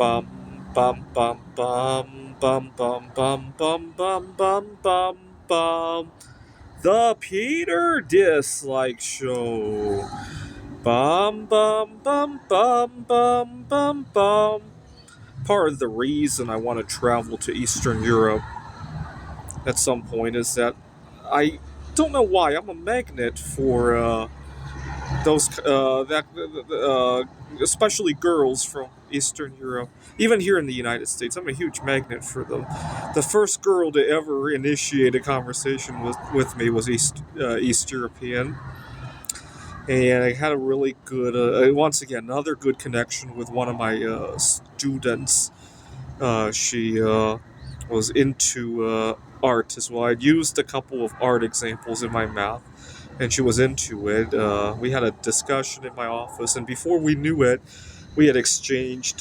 Bum bum bum bum bum bum bum bum bum bum bum bum. The Peter Dislike Show. Bum bum bum bum bum bum bum. Part of the reason I want to travel to Eastern Europe at some point is that I don't know why I'm a magnet for those especially girls from Eastern Europe. Even here in the United States, I'm a huge magnet for them. The first girl to ever initiate a conversation with me was East European, and I had a really good, once again, another good connection with one of my students. She was into art as well. I'd used a couple of art examples in my math, and she was into it. We had a discussion in my office, and before we knew it, we had exchanged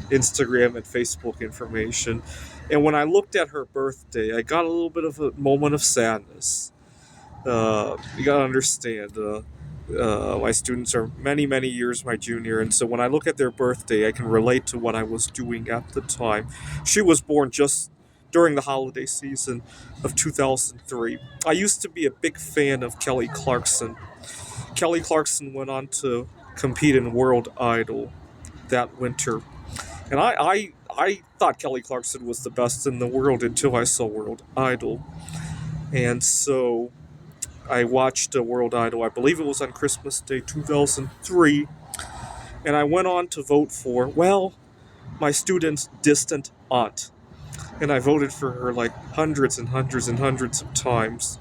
Instagram and Facebook information. And when I looked at her birthday, I got a little bit of a moment of sadness. You gotta understand, my students are many, many years my junior, and so when I look at their birthday, I can relate to what I was doing at the time. She was born just during the holiday season of 2003. I used to be a big fan of Kelly Clarkson. Kelly Clarkson went on to compete in World Idol that winter, and I thought Kelly Clarkson was the best in the world until I saw World Idol, and so I watched World Idol. I believe it was on Christmas Day 2003, and I went on to vote for, well, my student's distant aunt. And I voted for her like hundreds and hundreds and hundreds of times.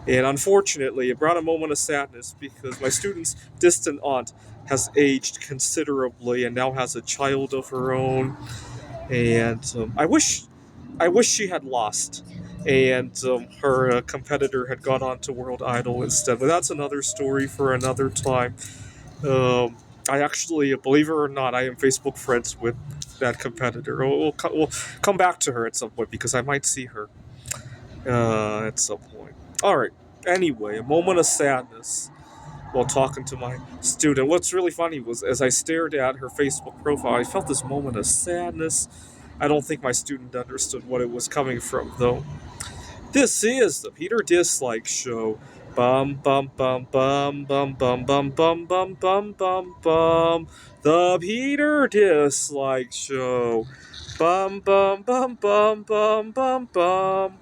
And unfortunately, it brought a moment of sadness because my student's distant aunt has aged considerably and now has a child of her own. And I wish she had lost, and her competitor had gone on to World Idol instead. But that's another story for another time. I actually, believe it or not, I am Facebook friends with that competitor. We'll come back to her at some point because I might see her at some point. All right. Anyway, a moment of sadness while talking to my student. What's really funny was as I stared at her Facebook profile, I felt this moment of sadness. I don't think my student understood what it was coming from, though. This is the Peter Dislike Show. Bum bum bum bum bum bum bum bum bum bum bum bum. The Peter Dislike Show. Bum bum bum bum bum bum bum.